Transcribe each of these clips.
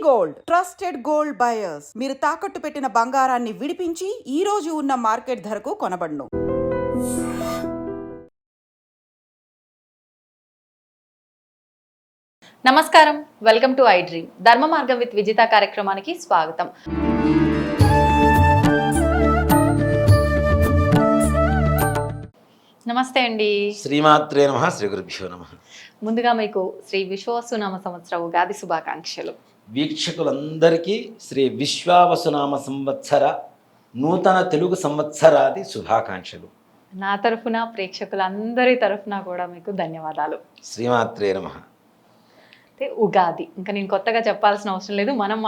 Gold trusted gold buyers మీరు తాకట్టు పెట్టిన బంగారాన్ని విడిపించి ఈ రోజు ఉన్న మార్కెట్ ధరకు కొనబడును. నమస్కారం, వెల్కమ్ టు ఐ డ్రీమ్ ధర్మ మార్గం విత్ విజిత కార్యక్రమానికి స్వాగతం. నమస్తే అండి. శ్రీమాత్రే నమః. శ్రీ గురుభ్యో నమః. ముందుగా మీకు శ్రీ విశ్వావసునామ సంవత్సర ఉగాది శుభాకాంక్షలు. వీక్షకులందరికీ శ్రీ విశ్వావసునామ సంవత్సర నూతన తెలుగు సంవత్సరాది శుభాకాంక్షలు. నా తరఫున ప్రేక్షకులందరి తరఫున కూడా మీకు ధన్యవాదాలు. శ్రీమాత్రే నమః. అయితే ఉగాది ఇంకా నేను కొత్తగా చెప్పాల్సిన అవసరం లేదు. మనం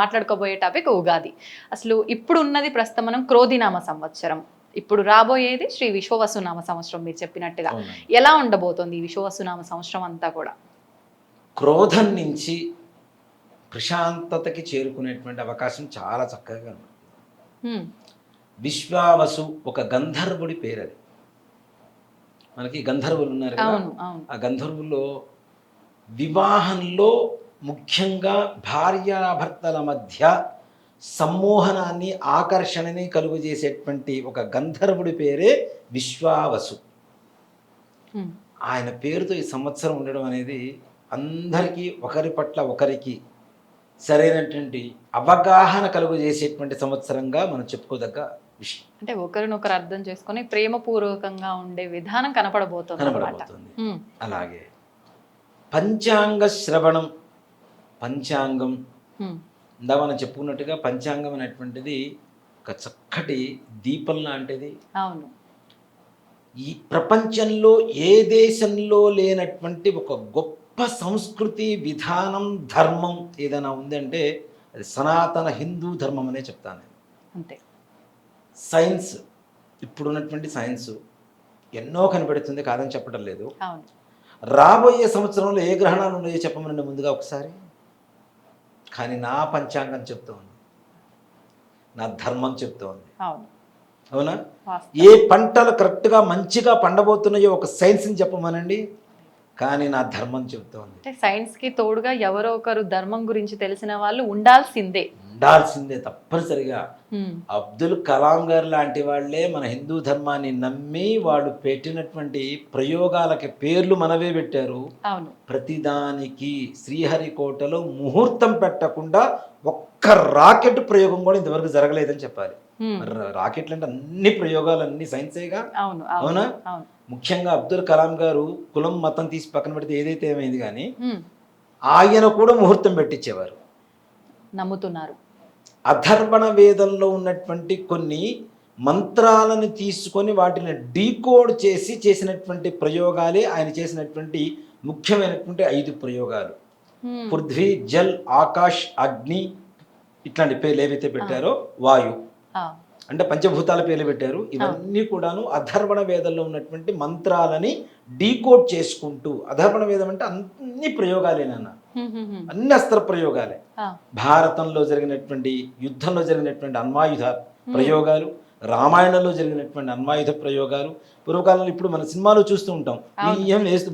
మాట్లాడుకోబోయే టాపిక్ ఉగాది. అసలు ఇప్పుడు ఉన్నది ప్రస్తుతం మనం క్రోధినామ సంవత్సరం, ఇప్పుడు రాబోయేది శ్రీ విశ్వవసునామ సంవత్సరం. మీరు చెప్పినట్టుగా ఎలా ఉండబోతోంది ఈ విశ్వవసునామ సంవత్సరం అంతా కూడా? క్రోధం నుంచి ప్రశాంతతకి చేరుకునేటువంటి అవకాశం చాలా చక్కగా ఉంది. విశ్వావసు ఒక గంధర్వుడి పేరు. అది మనకి గంధర్వులు ఉన్నారు కదా, ఆ గంధర్వుల్లో వివాహంలో ముఖ్యంగా భార్యాభర్తల మధ్య సమ్మోహనాన్ని ఆకర్షణని కలుగు చేసేటువంటి ఒక గంధర్వుడి పేరే విశ్వావసు. ఆయన పేరుతో ఈ సంవత్సరం ఉండడం అనేది అందరికీ ఒకరి పట్ల ఒకరికి సరైనటువంటి అవగాహన కలుగు చేసేటువంటి సంవత్సరంగా మనం చెప్పుకోదగ్గ విషయం. అంటే ఒకరినొకరు అర్థం చేసుకొని ప్రేమపూర్వకంగా ఉండే విధానం కనపడబోతుంది. అలాగే పంచాంగ శ్రవణం, పంచాంగం ఇందా మనం చెప్పుకున్నట్టుగా పంచాంగం అనేటువంటిది ఒక చక్కటి దీపం లాంటిది. అవును, ఈ ప్రపంచంలో ఏ దేశంలో లేనటువంటి ఒక గొప్ప సంస్కృతి, విధానం, ధర్మం ఏదైనా ఉందంటే అది సనాతన హిందూ ధర్మం అనే చెప్తాను. అంతే. సైన్స్, ఇప్పుడున్నటువంటి సైన్స్ ఎన్నో కనిపెడుతుంది, కాదని చెప్పడం లేదు. అవును. రాబోయే సంవత్సరంలో ఏ గ్రహణాలు ఉన్నాయో చెప్పమనండి ముందుగా ఒకసారి. కానీ నా పంచాంగం చెప్తోంది, నా ధర్మం చెప్తోంది. అవునా? ఏ పంటలు కరెక్ట్గా మంచిగా పండబోతున్నాయో ఒక సైన్స్ని చెప్పమనండి, కానీ నా ధర్మం చెప్తోంది. సైన్స్కి తోడుగా ఎవరో ఒకరు ధర్మం గురించి తెలిసిన వాళ్ళు ఉండాల్సిందే తప్పనిసరిగా. అబ్దుల్ కలాం గారు లాంటి వాళ్ళే మన హిందూ ధర్మాన్ని నమ్మి వాళ్ళు పెట్టినటువంటి ప్రయోగాలకి పేర్లు మనవే పెట్టారు. అవును. ప్రతిదానికి శ్రీహరికోటలో ముహూర్తం పెట్టకుండా ఒక్క రాకెట్ ప్రయోగం కూడా ఇంతవరకు జరగలేదని చెప్పాలి. రాకెట్లు అంటే అన్ని ప్రయోగాలు అన్ని సైన్సేగా. అవునా? ముఖ్యంగా అబ్దుల్ కలాం గారు కులం మతం తీసి పక్కన పెడితే ఏదైతే ఏమైంది, కానీ ఆయన కూడా ముహూర్తం పెట్టించేవారు. నమ్ముతున్నారు. అథర్వణ వేదంలో ఉన్నటువంటి కొన్ని మంత్రాలను తీసుకొని వాటిని డీకోడ్ చేసి చేసినటువంటి ప్రయోగాలే ఆయన చేసినటువంటి ముఖ్యమైనటువంటి 5 ప్రయోగాలు. పృథ్వీ, జల్, ఆకాష్, అగ్ని ఇట్లాంటి పేర్లు ఏవైతే పెట్టారో, వాయు అంటే పంచభూతాల పేర్లు పెట్టారు. ఇవన్నీ కూడాను అథర్వణ వేదంలో ఉన్నటువంటి మంత్రాలని డీకోడ్ చేసుకుంటూ, అథర్వణ వేదం అంటే అన్ని ప్రయోగాలేనన్న, అన్ని అస్త్ర ప్రయోగాలే. భారతంలో జరిగినటువంటి యుద్ధంలో జరిగినటువంటి అన్వాయుధ ప్రయోగాలు, రామాయణంలో జరిగినటువంటి అన్వాయుధ ప్రయోగాలు, పూర్వకాలంలో ఇప్పుడు మన సినిమాలో చూస్తూ ఉంటాం.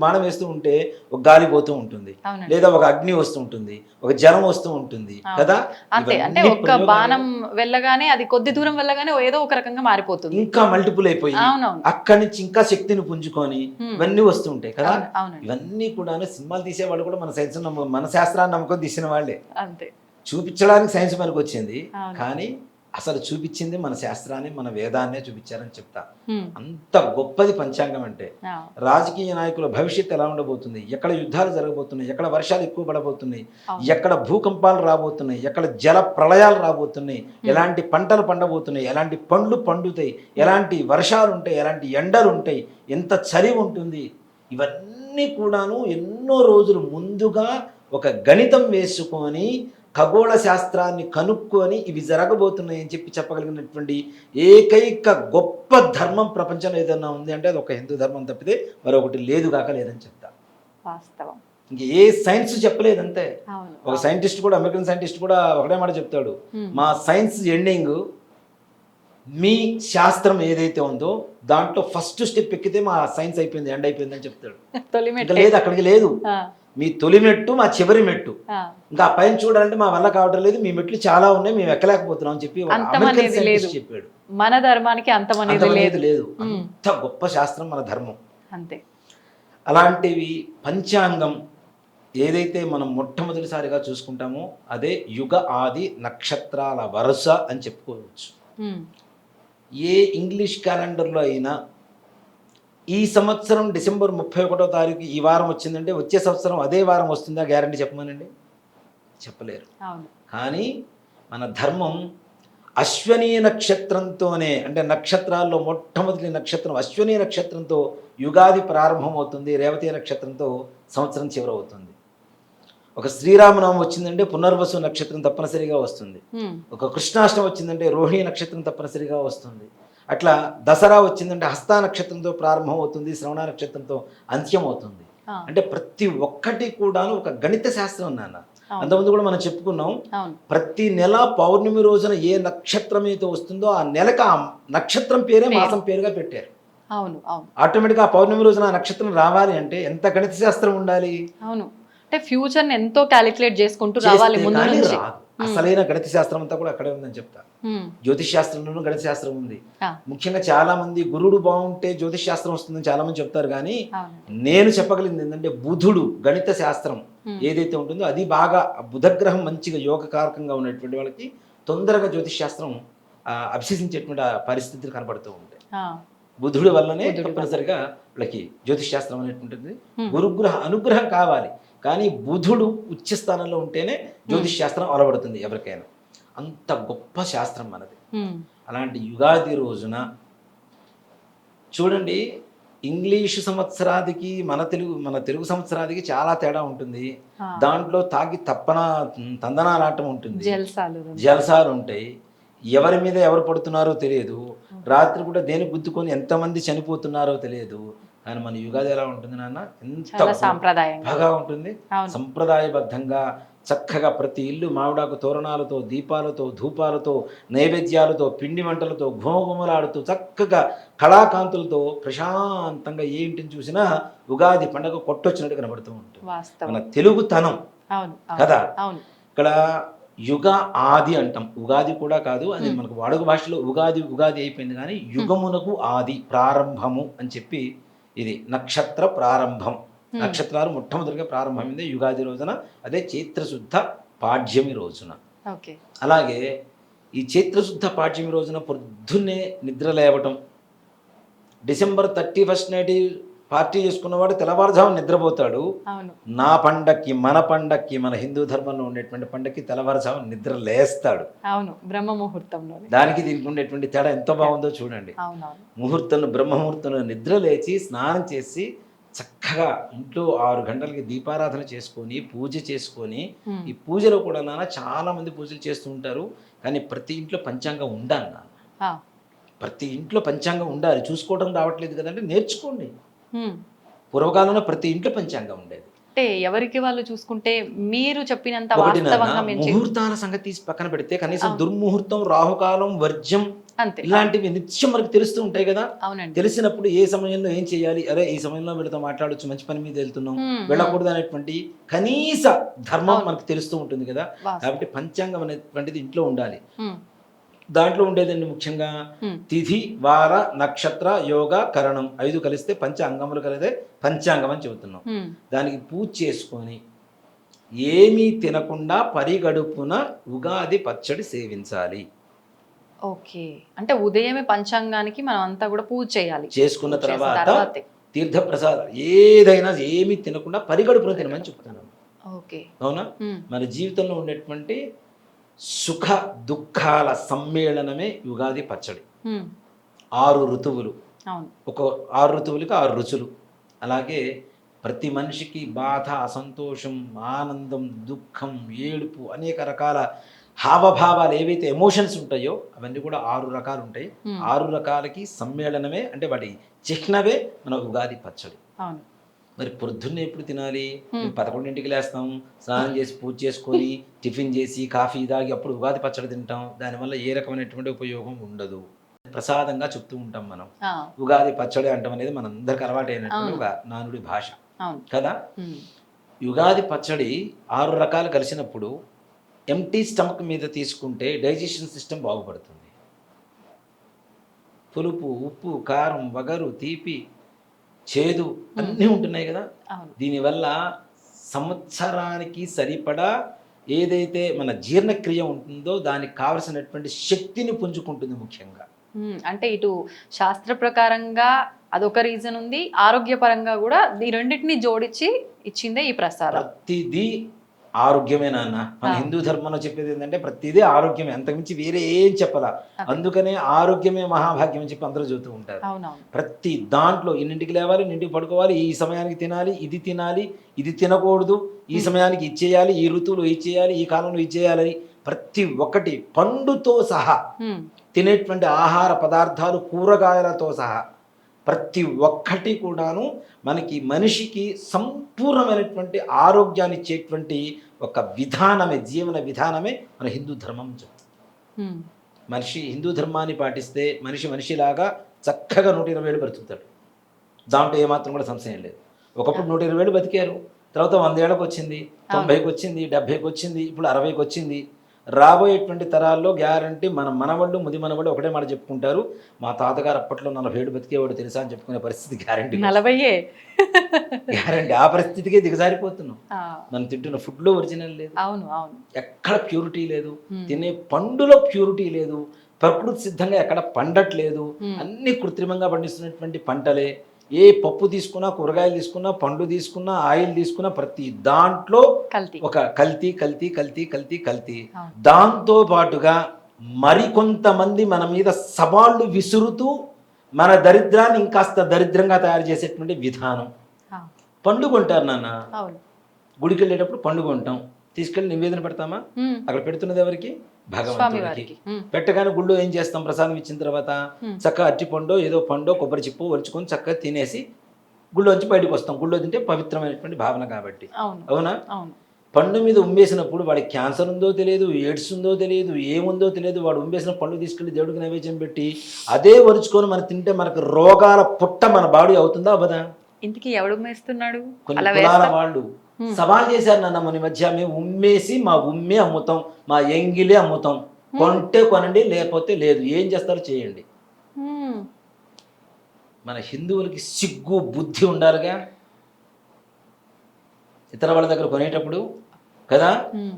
బాణం వేస్తూ ఉంటే ఒక గాలి పోతూ ఉంటుంది, లేదా ఒక అగ్ని వస్తూ ఉంటుంది, ఒక జలం వస్తూ ఉంటుంది కదా. అంటే ఒక బాణం వెళ్ళగానే అది కొద్ది దూరం వెళ్ళగానే ఏదో ఒక రకంగా మారిపోతుంది, ఇంకా మల్టిపుల్ అయిపోయి అక్కడి నుంచి ఇంకా శక్తిని పుంజుకొని ఇవన్నీ వస్తూ ఉంటాయి కదా. ఇవన్నీ కూడా సినిమాలు తీసేవాళ్ళు కూడా మన సైన్స్ మన శాస్త్రాన్ని నమ్మకం తీసిన వాళ్ళే. అంతే. చూపించడానికి సైన్స్ మనకు వచ్చింది, కానీ అసలు చూపించింది మన శాస్త్రాన్ని, మన వేదాన్నే చూపించారని చెప్తా. అంత గొప్పది పంచాంగం అంటే. రాజకీయ నాయకుల భవిష్యత్తు ఎలా ఉండబోతుంది, ఎక్కడ యుద్ధాలు జరగబోతున్నాయి, ఎక్కడ వర్షాలు ఎక్కువ పడబోతున్నాయి, ఎక్కడ భూకంపాలు రాబోతున్నాయి, ఎక్కడ జల ప్రళయాలు రాబోతున్నాయి, ఎలాంటి పంటలు పండబోతున్నాయి, ఎలాంటి పండ్లు పండుతాయి, ఎలాంటి వర్షాలు ఉంటాయి, ఎలాంటి ఎండలు ఉంటాయి, ఎంత చలి ఉంటుంది, ఇవన్నీ కూడాను ఎన్నో రోజులు ముందుగా ఒక గణితం వేసుకొని ఖగోళ శాస్త్రాన్ని కనుక్కొని ఇవి జరగబోతున్నాయని చెప్పగలిగినటువంటి ఏకైక గొప్ప ధర్మం ప్రపంచంలో ఏదన్నా ఉంది అంటే అది ఒక హిందూ ధర్మం తప్పితే మరొకటి లేదు కాక లేదని చెప్తా. వాస్తవం. ఇంక ఏ సైన్స్ చెప్పలేదంతే. ఒక సైంటిస్ట్ కూడా, అమెరికన్ సైంటిస్ట్ కూడా ఒకటే మాట చెప్తాడు, మా సైన్స్ ఎండింగ్ మీ శాస్త్రం ఏదైతే ఉందో దాంట్లో ఫస్ట్ స్టెప్ ఎక్కితే మా సైన్స్ అయిపోయింది, ఎండ్ అయిపోయింది అని చెప్తాడు. లేదు, అక్కడికి లేదు. మీ తొలి మెట్టు మా చివరి మెట్టు, ఆ, ఇంకా ఆ పైన చూడాలంటే మా వల్ల కావడం లేదు, మీ మెట్లు చాలా ఉన్నాయి, మేము ఎక్కలేకపోతున్నాం అని చెప్పి ఒక అంతం అమెరికన్ అనేది లేదు. సైంటిస్ట్ చెప్పాడు. మన ధర్మానికి అంతం అనేది అంతం లేదు. అనేది లేదు, అంత గొప్ప శాస్త్రం మన ధర్మం. అంతే. అలాంటివి పంచాంగం ఏదైతే మనం మొట్టమొదటిసారిగా చూసుకుంటామో అదే యుగ ఆది నక్షత్రాల వరుస అని చెప్పుకోవచ్చు. ఉమ్, ఏ ఇంగ్లీష్ క్యాలెండర్లో అయినా ఈ సంవత్సరం డిసెంబర్ 31వ తారీఖు ఈ వారం వచ్చిందంటే వచ్చే సంవత్సరం అదే వారం వస్తుందా గ్యారంటీ చెప్పమనండి, చెప్పలేరు. అవును. కానీ మన ధర్మం అశ్వనీ నక్షత్రంతోనే, అంటే నక్షత్రాల్లో మొట్టమొదటి నక్షత్రం అశ్వనీ నక్షత్రంతో యుగాది ప్రారంభమవుతుంది, రేవతి నక్షత్రంతో సంవత్సరం చివరవుతుంది. ఒక శ్రీరామనామం వచ్చిందంటే పునర్వసు నక్షత్రం తప్పనిసరిగా వస్తుంది. ఉమ్, ఒక కృష్ణాష్టమి వచ్చిందంటే రోహిణి నక్షత్రం తప్పనిసరిగా వస్తుంది. అట్లా దసరా వచ్చిందంటే హస్త నక్షత్రంతో ప్రారంభం అవుతుంది, శ్రవణ నక్షత్రంతో అంత్యం అవుతుంది. ఆ, అంటే ప్రతి ఒక్కటి కూడాను ఒక గణిత శాస్త్రం నాన్న. అవును. అంతకుముందు కూడా మనం చెప్పుకున్నాం, అవును. ప్రతి నెల పౌర్ణమి రోజున ఏ నక్షత్రం అయితే వస్తుందో ఆ నెలకు ఆ నక్షత్రం పేరే మాసం పేరుగా పెట్టారు. అవును. అవును. ఆటోమేటిక్గా ఆ పౌర్ణమి రోజున ఆ నక్షత్రం రావాలి అంటే ఎంత గణిత శాస్త్రం ఉండాలి. అవును. అంటే ఫ్యూచర్ ని ఎంతో క్యాలిక్యులేట్ చేసుకుంటూ రావాలి చేస్తే ముందు కానీ నుంచి. రాదు. అసలైన గణిత శాస్త్రం అంతా కూడా అక్కడే ఉందని చెప్తా. ఉమ్, జ్యోతిష్ శాస్త్రంలోనూ గణిత శాస్త్రం ఉంది. ఆ, ముఖ్యంగా చాలా మంది గురుడు బాగుంటే జ్యోతిష్ శాస్త్రం వస్తుందని చాలా మంది చెప్తారు, కానీ అవును. నేను చెప్పగలిగింది ఏంటంటే బుధుడు గణిత శాస్త్రం ఏదైతే ఉంటుందో అది బాగా బుధగ్రహం మంచిగా యోగకారకంగా ఉన్నటువంటి వాళ్ళకి తొందరగా జ్యోతిష్ శాస్త్రం అభ్యసించేటువంటి పరిస్థితులు కనబడుతూ ఉంటాయి. ఆ, బుధుడి వల్లనే బుధుడి తప్పనిసరిగా వాళ్ళకి జ్యోతిష్ శాస్త్రం అనేటువంటిది Hmm. గురుగ్రహ అనుగ్రహం కావాలి, కానీ బుధుడు ఉచ్చ స్థానంలో ఉంటేనే జ్యోతిష్ శాస్త్రం అలవడుతుంది ఎవరికైనా. అంత గొప్ప శాస్త్రం మనది. ఉమ్, అలాంటి యుగాది రోజున చూడండి, ఇంగ్లీషు సంవత్సరాదికి మన తెలుగు సంవత్సరాదికి చాలా తేడా ఉంటుంది. ఆ, దాంట్లో తాగి తందనాలాటం ఉంటుంది, జల్సాలు. జలసాలు ఉంటాయి, ఎవరి మీద ఎవరు పడుతున్నారో తెలియదు, రాత్రి కూడా దేని గుద్దుకొని ఎంతమంది చనిపోతున్నారో తెలియదు. కానీ మన యుగాది ఎలా ఉంటుంది నాన్న, ఎంత చాలా సాంప్రదాయంగా. బాగా ఉంటుంది. అవును. సంప్రదాయబద్ధంగా చక్కగా ప్రతి ఇల్లు మామిడాకు తోరణాలతో, దీపాలతో, ధూపాలతో, నైవేద్యాలతో, పిండి వంటలతో ఘుమఘుమలాడుతూ చక్కగా కళాకాంతులతో ప్రశాంతంగా ఏ ఇంటిని చూసినా ఉగాది పండగ కొట్టొచ్చినట్టు కనబడుతూ ఉంటుంది. వాస్తవం. మన తెలుగుతనం అవును. అవును. కదా. అవును. ఇక్కడ యుగ ఆది అంటాం, ఉగాది కూడా కాదు, అది మనకు వాడుక భాషలో ఉగాది ఉగాది అయిపోయింది, కానీ యుగమునకు ఆది ప్రారంభము అని చెప్పి ఇది నక్షత్ర ప్రారంభం. నక్షత్రాలు మొట్టమొదటిగా ప్రారంభమైంది యుగాది రోజున, అదే చైత్రశుద్ధ పాడ్యమి రోజున. ఓకే. అలాగే ఈ చైత్రశుద్ధ పాడ్యమి రోజున పొద్దున్నే నిద్ర లేవటం, డిసెంబర్ 31 నాటి పార్టీ చేసుకున్నవాడు తెల్లవారుజాము నిద్రపోతాడు. అవును. నా పండక్కి మన పండక్కి మన హిందూ ధర్మంలో ఉండేటువంటి పండక్కి తెల్లవారుజాము నిద్ర లేస్తాడు. అవును. బ్రహ్మ ముహూర్తంలోనే. దానికి దీనికి ఉండేటువంటి తేడా ఎంత బాగుందో చూడండి. అవునవును. ముహూర్తం బ్రహ్మముహూర్తంలో నిద్ర లేచి స్నానం చేసి చక్కగా ఇంట్లో 6 గంటలకి దీపారాధన చేసుకొని పూజ చేసుకొని, ఈ పూజలో కూడా నాన్న చాలా మంది పూజలు చేస్తూ ఉంటారు, కానీ ప్రతి ఇంట్లో పంచాంగం ఉండాలి నాన్న. ఆ, ప్రతి ఇంట్లో పంచాంగం ఉండాలి. చూసుకోవడం రావట్లేదు కదంటే నేర్చుకోండి. ఉమ్. పూర్వకాలంలో ప్రతి ఇంట్లో పంచాంగం ఉండేది. అంటే ఎవరికి వాళ్ళు చూసుకుంటే మీరు చెప్పినంత ఒకటి నాన్న, వాస్తవంగా మేము ముహూర్తాల సంగతి తీసి పక్కన పెడితే కనీసం దుర్ముహూర్తం, రాహుకాలం, వర్జ్యం అంతే. ఇలాంటివి నిత్యం మనకు తెలుస్తూ ఉంటాయి కదా. అవునండి. తెలిసినప్పుడు ఏ సమయంలో ఏం చేయాలి, అరే ఈ సమయంలో వీళ్ళతో మాట్లాడొచ్చు, మంచి పని మీద వెళ్తున్నాం, వెళ్ళకూడదు అనేటువంటి కనీస ధర్మం మనకు తెలుస్తూ ఉంటుంది కదా. కాబట్టి పంచాంగం అనేటువంటిది ఇంట్లో ఉండాలి. దాంట్లో ఉండేదండి ముఖ్యంగా తిథి, వార, నక్షత్ర, యోగ, కరణం 5 కలిస్తే పంచాంగములు కలిదే పంచాంగం అని చెబుతున్నాం. దానికి పూజ చేసుకొని ఏమీ తినకుండా పరిగడుపున ఉగాది పచ్చడి సేవించాలి. ఓకే. అంటే ఉదయమే పంచాంగానికి మనం అంతా కూడా పూజ చేయాలి. చేసుకున్న తర్వాత తీర్థప్రసాదం ఏదైనా ఏమీ తినకుండా పరిగడుపున తినమని చెప్తున్నాను. ఓకే. అవునా. మన జీవితంలో ఉండేటువంటి సుఖ దుఃఖాల సమ్మేళనమే యుగాది పచ్చడి. 6 ఋతువులు, ఒక 6 ఋతువులకి 6 రుచులు. అలాగే ప్రతి మనిషికి బాధ, అసంతోషం, ఆనందం, దుఃఖం, ఏడుపు, అనేక రకాల హావభావాలు ఏవైతే ఎమోషన్స్ ఉంటాయో అవన్నీ కూడా 6 రకాలు ఉంటాయి. 6 రకాలకి సమ్మేళనమే, అంటే వాటి చిహ్నవే మన ఉగాది పచ్చడి. మరి పొద్దున్నే ఎప్పుడు తినాలి? 11ంటికి లేస్తాం, స్నానం చేసి పూజ చేసుకొని టిఫిన్ చేసి కాఫీ తాగి అప్పుడు ఉగాది పచ్చడి తింటాం. దానివల్ల ఏ రకమైనటువంటి ఉపయోగం ఉండదు. ప్రసాదంగా చెప్తూ ఉంటాం మనం. ఉగాది పచ్చడి అంటాం అనేది మనందరికి అలవాటు అయినటువంటి ఒక నానుడి భాష కదా. యుగాది పచ్చడి 6 రకాలు కలిసినప్పుడు ఎంటీ స్టమక్ మీద తీసుకుంటే డైజెషన్ సిస్టమ్ బాగుపడుతుంది. పులుపు, ఉప్పు, కారం, వగరు, తీపి, చేదు అన్నీ ఉంటున్నాయి కదా. అవును. దీనివల్ల సంవత్సరానికి సరిపడా ఏదైతే మన జీర్ణక్రియ ఉంటుందో దానికి కావలసినటువంటి శక్తిని పుంజుకుంటుంది ముఖ్యంగా. అంటే ఇటు శాస్త్ర ప్రకారంగా అదొక రీజన్ ఉంది, ఆరోగ్యపరంగా కూడా ఈ రెండింటిని జోడించి ఇచ్చిందే ఈ ప్రసాదం. ప్రతిదీ ఆరోగ్యమే నాన్న. మన హిందూ ధర్మంలో చెప్పేది ఏంటంటే ప్రతిదీ ఆరోగ్యమే, అంతకుమించి వేరే ఏం చెప్పాలా. అందుకనే ఆరోగ్యమే మహాభాగ్యం అని చెప్పి అందరూ చెబుతూ ఉంటారు. అవునవును. ప్రతి దాంట్లో ఇన్నింటికి లేవాలి, ఇన్నింటికి పడుకోవాలి, ఈ సమయానికి తినాలి, ఇది తినకూడదు, ఈ సమయానికి ఇచ్చేయాలి, ఈ ఋతువులో ఇచ్చేయాలి, ఈ కాలంలో ఇచ్చేయాలి, ప్రతి ఒక్కటి పండుతో సహా తినేటువంటి ఆహార పదార్థాలు, కూరగాయలతో సహా ప్రతి ఒక్కటి కూడాను మనకి మనిషికి సంపూర్ణమైనటువంటి ఆరోగ్యాన్ని ఇచ్చేటువంటి ఒక విధానమే, జీవన విధానమే మన హిందూ ధర్మం చెప్తుంది. మనిషి హిందూ ధర్మాన్ని పాటిస్తే మనిషిలాగా చక్కగా 120 ఏళ్ళు బ్రతుకుతాడు. దాంట్లో ఏమాత్రం కూడా సంశయం లేదు. ఒకప్పుడు 120 ఏళ్ళు బతికారు, తర్వాత 100 ఏళ్ళకి వచ్చింది, 90కి వచ్చింది, 70కి వచ్చింది, ఇప్పుడు 60కి వచ్చింది. రాబోయేటువంటి తరాల్లో గ్యారంటీ మన మనవాళ్ళు, ముది మనవాళ్ళు ఒకటే మాట చెప్పుకుంటారు, మా తాతగారు అప్పట్లో 40 ఏళ్ళు బతికేవాడు తెలుసా అని చెప్పుకునే పరిస్థితి గ్యారంటీ. 40 గ్యారంటీ. ఆ పరిస్థితికే దిగజారిపోతున్నాం. మనం తింటున్న ఫుడ్లో ఒరిజినల్ లేదు. అవును అవును. ఎక్కడ ప్యూరిటీ లేదు, తినే పండులో ప్యూరిటీ లేదు, ప్రకృతి సిద్ధంగా ఎక్కడ పండట్లేదు, అన్ని కృత్రిమంగా పండిస్తున్నటువంటి పంటలే. ఏ పప్పు తీసుకున్నా, కూరగాయలు తీసుకున్నా, పండు తీసుకున్నా, ఆయిల్ తీసుకున్నా, ప్రతి దాంట్లో ఒక కల్తీ. దాంతో పాటుగా మరికొంతమంది మన మీద సవాళ్ళు విసురుతూ మన దరిద్రాన్ని ఇంకాస్త దరిద్రంగా తయారు చేసేటువంటి విధానం. పండు కొంటారు నాన్న, గుడికి వెళ్ళేటప్పుడు పండు కొంటాం, తీసుకెళ్ళి నివేదన పెడతామా? అక్కడ పెడుతున్నది ఎవరికి? భగవంతుడికి. పెట్టగానే గుళ్ళో ఏం చేస్తాం? ప్రసాదం ఇచ్చిన తర్వాత చక్కగా అరటి పండు, ఏదో పండు, కొబ్బరి చిప్పు ఒలుచుకొని చక్కగా తినేసి గుళ్ళోంచి బయటకు వస్తాం. గుళ్ళో తింటే పవిత్రమైనటువంటి భావన కాబట్టి. అవునా? పండు మీద ఉమ్మేసినప్పుడు వాడికి క్యాన్సర్ ఉందో తెలియదు, ఎయిడ్స్ ఉందో తెలియదు, ఏముందో తెలియదు, వాడు ఉమ్మేసిన పండు తీసుకెళ్లి దేవుడికి నైవేద్యం పెట్టి అదే ఒలుచుకొని మనం తింటే మనకు రోగాల పుట్ట మన బాడీ అవుతుందా అవదా? ఇంటికి ఎవడు ఉమ్మేస్తున్నాడు? కొన్ని కులాల వాళ్ళు సవాల్ చేశారు నన్ను మన మధ్య, మేము ఉమ్మేసి మా ఉమ్మే అమ్ముతాం, మా ఎంగిలే అమ్ముతాం, కొంటే కొనండి, లేకపోతే లేదు, ఏం చేస్తారో చేయండి. మన హిందువులకి సిగ్గు బుద్ధి ఉండాలిగా ఇతర వాళ్ళ దగ్గర కొనేటప్పుడు కదా.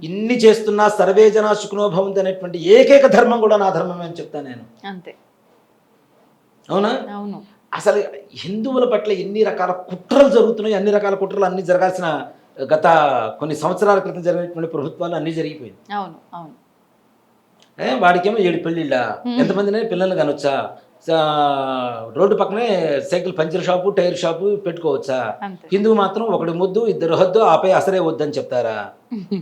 ఇన్ని చేస్తున్నా సర్వే జన సుఖనోభవంతి అనేటువంటి ఏకైక ధర్మం కూడా నా ధర్మమే అని చెప్తాను నేను. అంతే. అవునా? అవును. అసలు హిందువుల పట్ల ఎన్ని రకాల కుట్రలు జరుగుతున్నాయి, అన్ని రకాల కుట్రలు అన్ని జరగాల్సిన గత కొన్ని సంవత్సరాల క్రితం జరిగినటువంటి ప్రభుత్వాలు అన్నీ జరిగిపోయింది. అవును అవును. వాడికేమో 7 పెళ్ళిళ్ళ, ఎంతమందినే పిల్లల్ని కనొచ్చా, రోడ్డు పక్కనే cycle puncture shop, tyre shop పెట్టుకోవచ్చా? హిందువు మాత్రం ఒకటి ముద్దు, 2 హద్దు, ఆపై అసలే వద్దని చెప్తారా?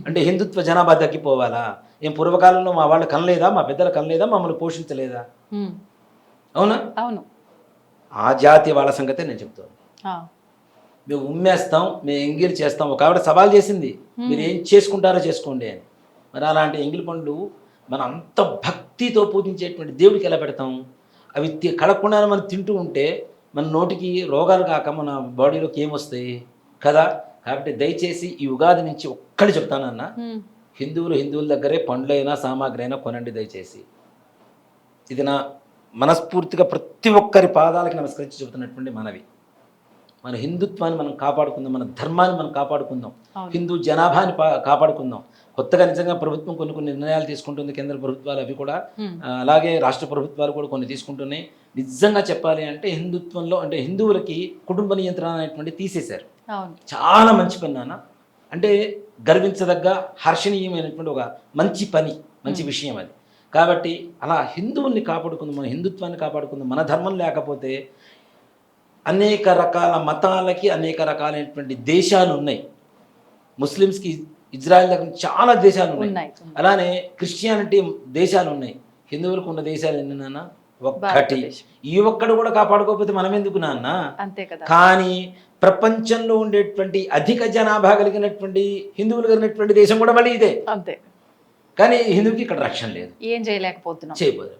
అంటే హిందుత్వ జనాభా తగ్గిపోవాలా? ఏం పూర్వకాలంలో మా వాళ్ళు కనలేదా, మా పెద్దలు కనలేదా, మమ్మల్ని పోషించలేదా? అవునా? అవును. ఆ జాతి వాళ్ళ సంగతే నేను చెప్తాను. మేము ఉమ్మేస్తాం, మేము ఎంగిలి చేస్తాం. ఒక ఆవిడ సవాల్ చేసింది, మీరు ఏం చేసుకుంటారో చేసుకోండి అని. మరి అలాంటి ఎంగిలి పండ్లు మనం అంత భక్తితో పూజించేటువంటి దేవుడికి ఎలా పెడతాం? అవి కడగకుండా మనం తింటూ ఉంటే మన నోటికి రోగాలు కాక మన బాడీలోకి ఏమొస్తాయి కదా. కాబట్టి దయచేసి ఈ ఉగాది నుంచి ఒక్కటి చెప్తానన్నా, హిందువుల దగ్గరే పండ్లైనా సామాగ్రి అయినా కొనండి దయచేసి. ఇది నా మనస్ఫూర్తిగా ప్రతి ఒక్కరి పాదాలకి నమస్కరించి చెబుతున్నటువంటి మనవి. మన హిందుత్వాన్ని మనం కాపాడుకుందాం, మన ధర్మాన్ని మనం కాపాడుకుందాం, హిందూ జనాభాని కాపాడుకుందాం. కొత్తగా నిజంగా ప్రభుత్వం కొన్ని నిర్ణయాలు తీసుకుంటుంది, కేంద్ర ప్రభుత్వాలు అవి కూడా, అలాగే రాష్ట్ర ప్రభుత్వాలు కూడా కొన్ని తీసుకుంటున్నాయి. నిజంగా చెప్పాలి అంటే హిందుత్వంలో అంటే హిందువులకి కుటుంబ నియంత్రణ అనేటువంటి తీసేశారు. చాలా మంచి పని నాన్న. అంటే గర్వించదగ్గ హర్షణీయమైనటువంటి ఒక మంచి పని, మంచి విషయం అది. కాబట్టి అలా హిందువుల్ని కాపాడుకుందాం, మన హిందుత్వాన్ని కాపాడుకుందాం. మన ధర్మం లేకపోతే అనేక రకాల మతాలకి అనేక రకాలైనటువంటి దేశాలు ఉన్నాయి. ముస్లిమ్స్కి ఇజ్రాయెల్ దగ్గర చాలా దేశాలు ఉన్నాయి, అలానే క్రిస్టియానిటీ దేశాలు ఉన్నాయి. హిందువులకు ఉన్న దేశాలు ఎన్ని నాన్న? ఒక్కటి. ఈ ఒక్కడు కూడా కాపాడుకోకపోతే మనం ఎందుకు నాన్న? కానీ ప్రపంచంలో ఉండేటువంటి అధిక జనాభా కలిగినటువంటి హిందువులు కలిగినటువంటి దేశం కూడా మళ్ళీ ఇదే. అంతే. కానీ హిందువుకి ఇక్కడ రక్షణ లేదు, ఏం చేయలేకపోతున్నాం. చేయబోదు.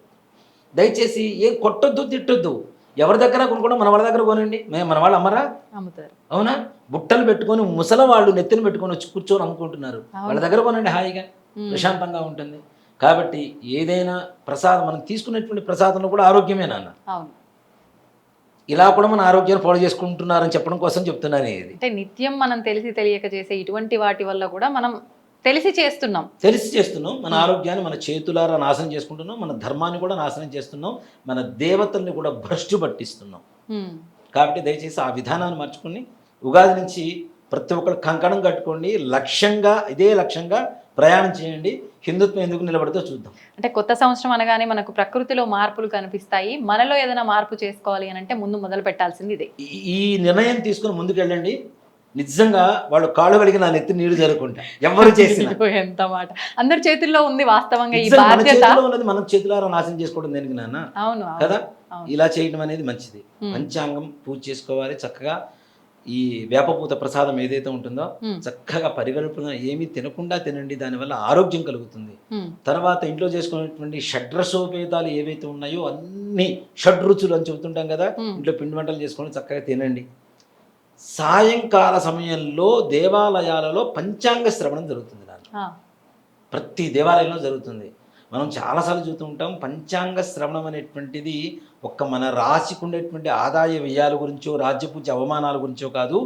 దయచేసి ఏం కొట్టొద్దు, తిట్టొద్దు. ఎవరి దగ్గర కొనుక్కోవడం మన వాళ్ళ దగ్గర కొనండి. మన వాళ్ళు అమ్మరా? అమ్ముతారు. అవునా? బుట్టలు పెట్టుకొని ముసల వాళ్ళు నెత్తిని పెట్టుకొని వచ్చి కూర్చొని అమ్ముకుంటున్నారు. వాళ్ళ దగ్గర కొనండి, హాయిగా ప్రశాంతంగా ఉంటుంది. కాబట్టి ఏదైనా ప్రసాదం మనం తీసుకునేటువంటి ప్రసాదంలో కూడా ఆరోగ్యమే నాన్న. అవును. ఇలా కూడా మన ఆరోగ్యాన్ని పాడు చేసుకుంటున్నారని చెప్పడం కోసం చెప్తున్నాను ఇది. అంటే నిత్యం మనం తెలిసి తెలియక చేసే ఇటువంటి వాటి వల్ల కూడా మనం తెలిసి చేస్తున్నాం. తెలిసి చేస్తున్నాం. మన ఆరోగ్యాన్ని మన చేతులారా నాశనం చేసుకుంటున్నాం. మన ధర్మాన్ని కూడా నాశనం చేస్తున్నాం. మన దేవతల్ని కూడా భ్రష్టు పట్టిస్తున్నాం. కాబట్టి దయచేసి ఆ విధానాన్ని మార్చుకుని ఉగాది నుంచి ప్రతి ఒక్కరు కంకణం కట్టుకోండి. ఇదే లక్ష్యంగా ప్రయాణం చేయండి. హిందుత్వం ఎందుకు నిలబడితే చూద్దాం. అంటే కొత్త సంవత్సరం అనగానే మనకు ప్రకృతిలో మార్పులు కనిపిస్తాయి. మనలో ఏదైనా మార్పు చేసుకోవాలి అని అంటే ముందు మొదలు పెట్టాల్సింది ఇదే. ఈ నిర్ణయం తీసుకుని ముందుకెళ్ళండి. నిజంగా వాళ్ళు కాళ్ళు కడిగి నా నెత్తి నీళ్లు జరుగుకుంటా ఎవరు చేసిన. ఎంత మాట. అందరి చేతుల్లో ఉంది వాస్తవంగా ఈ మన బాధ్యత. చేతిలో ఉన్నది మనం చేతులారా నాశనం చేసుకోవడం దేనికి నాన్న? అవును కదా. ఇలా చేయడం అనేది మంచిది. పంచాంగం పూజ చేసుకోవాలి చక్కగా. ఈ వేపపూత ప్రసాదం ఏదైతే ఉంటుందో చక్కగా పరిగణన ఏమీ తినకుండా తినండి. దానివల్ల ఆరోగ్యం కలుగుతుంది. తర్వాత ఇంట్లో చేసుకునేటువంటి షడ్రసోపేతాలు ఏవైతే ఉన్నాయో అన్ని షడ్రుచులు అని చెబుతుంటాం కదా. ఇంట్లో పిండి వంటలు చేసుకొని చక్కగా తినండి. సాయంకాల సమయంలో దేవాలయాలలో పంచాంగ శ్రవణం జరుగుతుంది నాన్న. ప్రతి దేవాలయంలో జరుగుతుంది. మనం చాలాసార్లు చూస్తూ ఉంటాం. పంచాంగ శ్రవణం అనేటువంటిది ఒక్క మన రాశికి ఉండేటువంటి ఆదాయ వ్యయాల గురించో రాజ్యపూజ అవమానాల గురించో కాదు,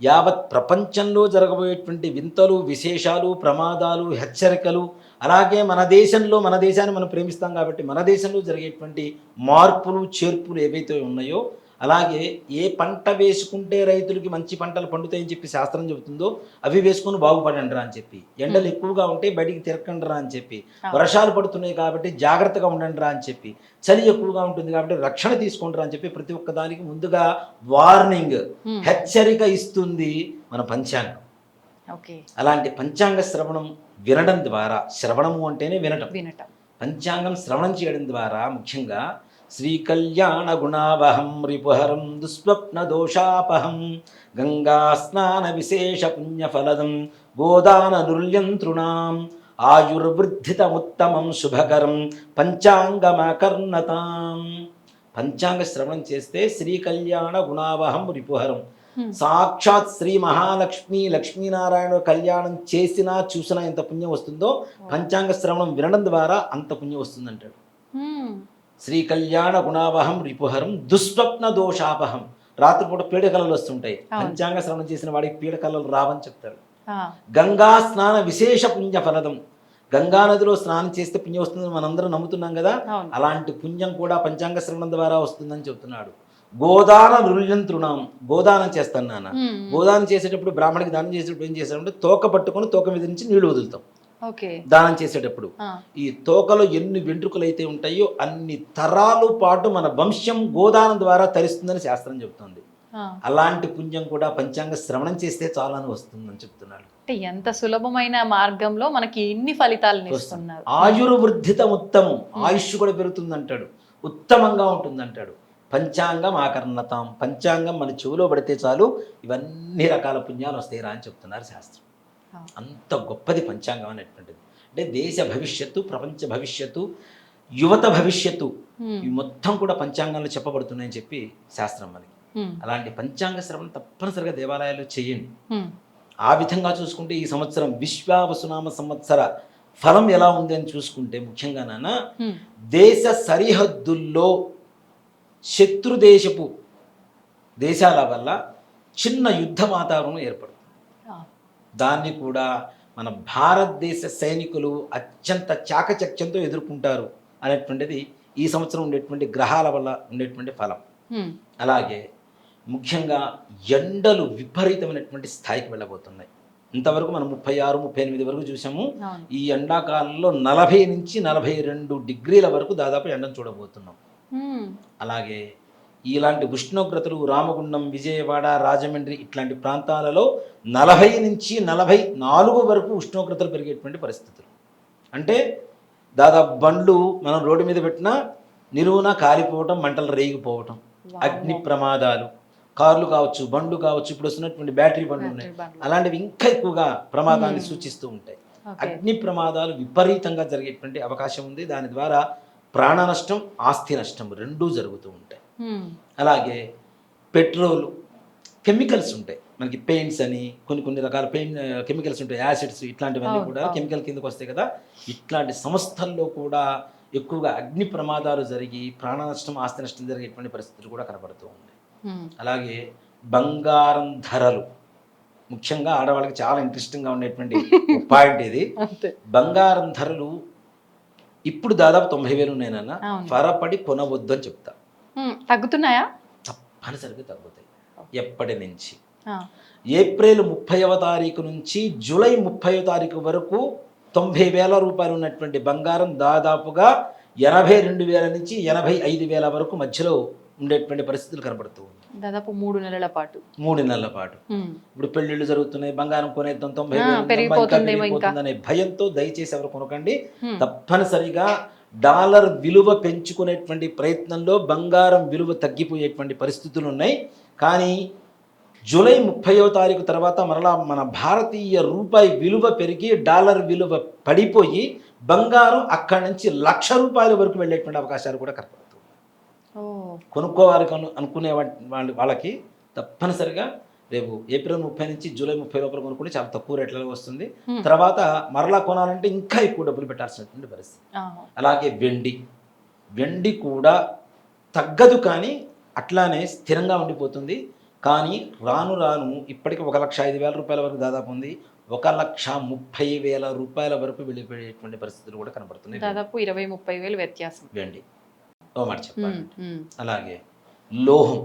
యావత్ ప్రపంచంలో జరగబోయేటువంటి వింతలు విశేషాలు ప్రమాదాలు హెచ్చరికలు, అలాగే మన దేశాన్ని మనం ప్రేమిస్తాం కాబట్టి మన దేశంలో జరిగేటువంటి మార్పులు చేర్పులు ఏవైతే ఉన్నాయో, అలాగే ఏ పంట వేసుకుంటే రైతులకి మంచి పంటలు పండుతాయని చెప్పి శాస్త్రం చెబుతుందో అవి వేసుకొని బాగుపడండి రా అని చెప్పి, ఎండలు ఎక్కువగా ఉంటే బయటికి తిరగండి రా అని చెప్పి, వర్షాలు పడుతున్నాయి కాబట్టి జాగ్రత్తగా ఉండండి రా అని చెప్పి, చలి ఎక్కువగా ఉంటుంది కాబట్టి రక్షణ తీసుకోండి రా అని చెప్పి ప్రతి ఒక్క దానికి ముందుగా వార్నింగ్ హెచ్చరిక ఇస్తుంది మన పంచాంగం. అలాంటి పంచాంగ శ్రవణం వినడం ద్వారా, శ్రవణము అంటేనే వినటం, పంచాంగం శ్రవణం చేయడం ద్వారా ముఖ్యంగా శ్రీకళ్యాణ గుణావహం రిపుహరం దుస్వప్న దోషాపహం గంగా స్నాన విశేష పుణ్యఫలదం గోదాన నుల్యంతృణాం ఆయుర్వృద్ధితముత్తమం శుభకరం పంచాంగమకర్ణతాం. పంచాంగ శ్రవణం చేస్తే శ్రీకళ్యాణ గుణావహం రిపుహరం, సాక్షాత్ శ్రీ మహాలక్ష్మి లక్ష్మీనారాయణ కళ్యాణం చేసినా చూసినా ఎంత పుణ్యం వస్తుందో పంచాంగ శ్రవణం వినడం ద్వారా అంత పుణ్యం వస్తుందంటాడు. శ్రీ కళ్యాణ గుణావహం రిపుహరం దుస్వప్న దోషాపహం. రాత్రిపూట పీడకలలు వస్తుంటాయి, పంచాంగ శ్రవణం చేసిన వాడికి పీడకలలు రావని చెప్తాడు. గంగా స్నాన విశేష పుణ్య ఫలదం, గంగా నదిలో స్నానం చేస్తే పుణ్యం వస్తుందని మనందరం నమ్ముతున్నాం కదా, అలాంటి పుణ్యం కూడా పంచాంగ శ్రవణం ద్వారా వస్తుందని చెప్తున్నాడు. గోదాన నృల్యంతృణాం, గోదానం చేస్తాను నాన్న. గోదానం చేసేటప్పుడు బ్రాహ్మణికి దానం చేసేటప్పుడు ఏం చేస్తామంటే తోక పట్టుకొని తోక మీద నుంచి నీళ్లు వదులుతాం దానం చేసేటప్పుడు. ఈ తోకలో ఎన్ని వెంట్రుకలు అయితే ఉంటాయో అన్ని తరాలు పాటు మన వంశం గోదానం ద్వారా తరిస్తుందని శాస్త్రం చెబుతుంది. అలాంటి పుణ్యం కూడా పంచాంగ శ్రవణం చేస్తే చాలా వస్తుందని చెప్తున్నాడు. అంటే ఎంత సులభమైన మార్గంలో మనకి ఇన్ని ఫలితాలను ఇస్తున్నారు. ఆయుర్వృద్ధితం ఉత్తమం, ఆయుష్ కూడా పెరుగుతుంది అంటాడు, ఉత్తమంగా ఉంటుంది అంటాడు. పంచాంగం ఆకర్ణతాం, పంచాంగం మన చెవిలో పడితే చాలు ఇవన్నీ రకాల పుణ్యాలు వస్తాయిరా అని చెప్తున్నారు శాస్త్రం. అంత గొప్పది పంచాంగం అనేటువంటిది. అంటే దేశ భవిష్యత్తు, ప్రపంచ భవిష్యత్తు, యువత భవిష్యత్తు ఇవి మొత్తం కూడా పంచాంగంలో చెప్పబడుతున్నాయని చెప్పి శాస్త్రం మనకి. అలాంటి పంచాంగ శ్రవణం తప్పనిసరిగా దేవాలయాల్లో చేయండి. ఆ విధంగా చూసుకుంటే ఈ సంవత్సరం విశ్వావసునామ సంవత్సర ఫలం ఎలా ఉంది అని చూసుకుంటే ముఖ్యంగా నాన్న దేశ సరిహద్దుల్లో శత్రుదేశపు దేశాల వల్ల చిన్న యుద్ధ వాతావరణం ఏర్పడుతుంది. దాన్ని కూడా మన భారతదేశ సైనికులు అత్యంత చాకచక్యంతో ఎదుర్కొంటారు అనేటువంటిది ఈ సంవత్సరం ఉండేటువంటి గ్రహాల వల్ల ఉండేటువంటి ఫలం. అలాగే ముఖ్యంగా ఎండలు విపరీతమైనటువంటి స్థాయికి వెళ్ళబోతున్నాయి. ఇంతవరకు మనం 36-38 వరకు చూసాము. ఈ ఎండాకాలంలో 40 నుంచి 42 డిగ్రీల వరకు దాదాపు ఎండను చూడబోతున్నాం. అలాగే ఇలాంటి ఉష్ణోగ్రతలు రామగుండం, విజయవాడ, రాజమండ్రి ఇట్లాంటి ప్రాంతాలలో 40 నుంచి 44 వరకు ఉష్ణోగ్రతలు పెరిగేటువంటి పరిస్థితులు. అంటే దాదాపు బండ్లు మనం రోడ్డు మీద పెట్టినా నిలువున కాలిపోవటం, మంటలు రేగిపోవటం, అగ్ని ప్రమాదాలు, కార్లు కావచ్చు, బండ్లు కావచ్చు, ఇప్పుడు వస్తున్నటువంటి బ్యాటరీ బండ్లు ఉన్నాయి, అలాంటివి ఇంకా ఎక్కువగా ప్రమాదాన్ని సూచిస్తూ ఉంటాయి. అగ్ని ప్రమాదాలు విపరీతంగా జరిగేటువంటి అవకాశం ఉంది. దాని ద్వారా ప్రాణ నష్టం, ఆస్తి నష్టం రెండూ జరుగుతూ ఉంటాయి. అలాగే పెట్రోల్, కెమికల్స్ ఉంటాయి మనకి, పెయింట్స్ అని కొన్ని రకాల కెమికల్స్ ఉంటాయి, యాసిడ్స్, ఇట్లాంటివన్నీ అవును, కూడా అవును. కెమికల్ కిందకు వస్తాయి కదా. ఇట్లాంటి సంస్థల్లో కూడా ఎక్కువగా అగ్ని ప్రమాదాలు జరిగి ప్రాణ నష్టం, ఆస్తి నష్టం జరిగేటువంటి పరిస్థితులు కూడా కనబడుతూ ఉన్నాయి. అలాగే బంగారం ధరలు, ముఖ్యంగా ఆడవాళ్ళకి చాలా ఇంట్రెస్టింగ్గా ఉండేటువంటి పాయింట్ ఇది. బంగారం ధరలు ఇప్పుడు దాదాపు 90,000 ఉన్నాయన్న, అవును. త్వరపడి కొనవద్దు అని చెప్తా. తగ్గుతున్నాయా? తప్పనిసరిగా తగ్గుతాయి. ఎప్పటి నుంచి? ఆ. ఏప్రిల్ 30వ తారీఖు నుంచి జూలై 30వ తారీఖు వరకు 90,000 రూపాయలు ఉన్నటువంటి బంగారం దాదాపుగా 82,000 నుంచి 85,000 వరకు మధ్యలో ఉండేటువంటి పరిస్థితులు కనబడుతూ ఉంది. దాదాపు 3 నెలల పాటు. 3 నెలల పాటు. ఇప్పుడు పెళ్లిళ్ళు జరుగుతున్నాయి, బంగారం కొనేద్దాం, 90,000 పెరిగిపోతుందేమో పెరిగిపోతుందనే భయంతో దయచేసి ఎవరు కొనకండి. తప్పనిసరిగా డాలర్ విలువ పెంచుకునేటువంటి ప్రయత్నంలో బంగారం విలువ తగ్గిపోయేటువంటి పరిస్థితులు ఉన్నాయి. కానీ జూలై 30వ తారీఖు తర్వాత మరలా మన భారతీయ రూపాయి విలువ పెరిగి డాలర్ విలువ పడిపోయి బంగారం అక్కడి నుంచి ₹1,00,000 వరకు వెళ్ళేటువంటి అవకాశాలు కూడా కనపడుతుంది. కొనుక్కోవాలి అనుకునే వాళ్ళకి తప్పనిసరిగా రేపు ఏప్రిల్ 30 నుంచి జూలై 30 లోపల కొనుక్కుంటే చాలా తక్కువ రేట్లలో వస్తుంది. తర్వాత మరలా కొనాలంటే ఇంకా ఎక్కువ డబ్బులు పెట్టాల్సినటువంటి పరిస్థితి. అలాగే వెండి కూడా తగ్గదు, కానీ అట్లానే స్థిరంగా ఉండిపోతుంది. కానీ రాను రాను ఇప్పటికి 1,05,000 రూపాయల వరకు దాదాపు ఉంది, 1,30,000 రూపాయల వరకు వెళ్ళిపోయేటువంటి పరిస్థితులు కూడా కనబడుతున్నాయి. దాదాపు 20-30,000 వ్యత్యాసం వెండి ఓ మాట చెప్పాలి. అలాగే లోహం,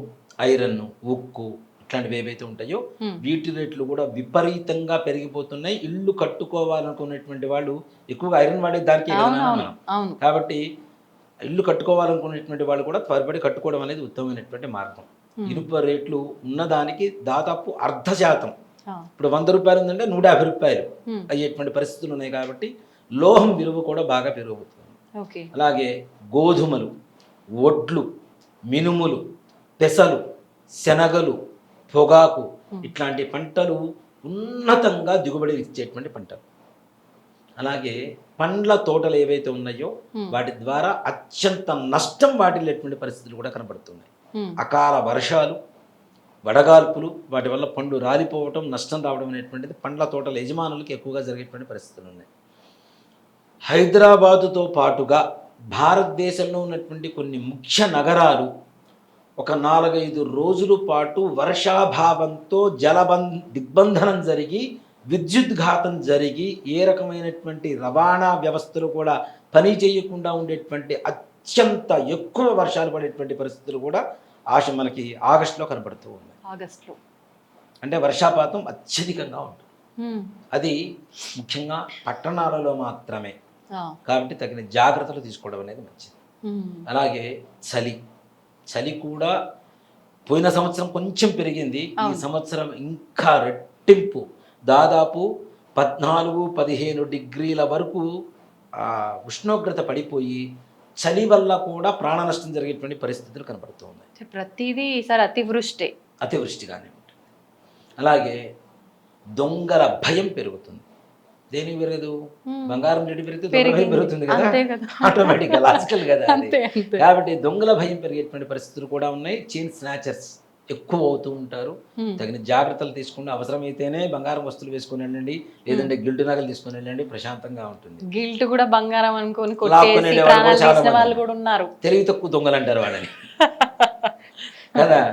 ఐరన్, ఉక్కు ఇట్లాంటివి ఏవైతే ఉంటాయో వీటి రేట్లు కూడా విపరీతంగా పెరిగిపోతున్నాయి. ఇల్లు కట్టుకోవాలనుకునేటువంటి వాళ్ళు ఎక్కువగా ఐరన్ వాడే దానికి మనం, కాబట్టి ఇల్లు కట్టుకోవాలనుకునేటువంటి వాళ్ళు కూడా త్వరపడి కట్టుకోవడం అనేది ఉత్తమమైనటువంటి మార్గం. ఇనుప రేట్లు ఉన్నదానికి దాదాపు 0.5%, ఇప్పుడు 100 రూపాయలు ఉందంటే 150 రూపాయలు అయ్యేటువంటి పరిస్థితులు ఉన్నాయి. కాబట్టి లోహం విలువ కూడా బాగా పెరుగుతుంది. అలాగే గోధుమలు, వడ్లు, మినుములు, పెసలు, శనగలు, పొగాకు ఇట్లాంటి పంటలు ఉన్నతంగా దిగుబడి ఇచ్చేటువంటి పంటలు. అలాగే పండ్ల తోటలు ఏవైతే ఉన్నాయో వాటి ద్వారా అత్యంత నష్టం వాటిల్లేటువంటి పరిస్థితులు కూడా కనబడుతున్నాయి. అకాల వర్షాలు, వడగాల్పులు, వాటి వల్ల పండు రాలిపోవటం, నష్టం రావడం అనేటువంటిది పండ్ల తోటల యజమానులకు ఎక్కువగా జరిగేటువంటి పరిస్థితులు ఉన్నాయి. హైదరాబాదుతో పాటుగా భారతదేశంలో ఉన్నటువంటి కొన్ని ముఖ్య నగరాలు ఒక 4-5 రోజుల పాటు వర్షాభావంతో దిగ్బంధనం జరిగి, విద్యుద్ఘాతం జరిగి, ఏ రకమైనటువంటి రవాణా వ్యవస్థలు కూడా పని చేయకుండా ఉండేటువంటి అత్యంత ఎక్కువ వర్షాలు పడేటువంటి పరిస్థితులు కూడా మనకి ఆగస్టులో కనబడుతూ ఉన్నాయి. ఆగస్టులో అంటే వర్షాపాతం అత్యధికంగా ఉంటుంది. అది ముఖ్యంగా పట్టణాలలో మాత్రమే, కాబట్టి తగిన జాగ్రత్తలు తీసుకోవడం అనేది మంచిది. అలాగే చలి కూడా పోయిన సంవత్సరం కొంచెం పెరిగింది, ఈ సంవత్సరం ఇంకా రెట్టింపు, దాదాపు 14-15 డిగ్రీల వరకు ఉష్ణోగ్రత పడిపోయి చలి వల్ల కూడా ప్రాణ నష్టం జరిగేటువంటి పరిస్థితులు కనబడుతూ ఉన్నాయి. ప్రతిదీ ఈసారి అతివృష్టిగానే ఉంటుంది. అలాగే దొంగల భయం పెరుగుతుంది. దేనికి పెరగదు? బంగారం రేటు పెరిగితే దొంగల భయం పెరుగుతుంది కదా, ఆటోమేటిక్గా, లాజికల్ కదా అది. కాబట్టి దొంగల భయం పెరిగేటువంటి పరిస్థితులు కూడా ఉన్నాయి. చైన్ స్నాచర్స్ ఎక్కువ అవుతూ ఉంటారు. తగిన జాగ్రత్తలు తీసుకుంటే అవసరమైతేనే బంగారం వస్తువులు వేసుకుని వెళ్ళండి, లేదంటే గిల్ట్ నగలు తీసుకుని వెళ్ళండి, ప్రశాంతంగా ఉంటుంది. గిల్ట్ కూడా బంగారం అనుకొని వాళ్ళు కూడా ఉన్నారు, తెలివి తక్కువ దొంగలు అంటారు వాళ్ళని కదా.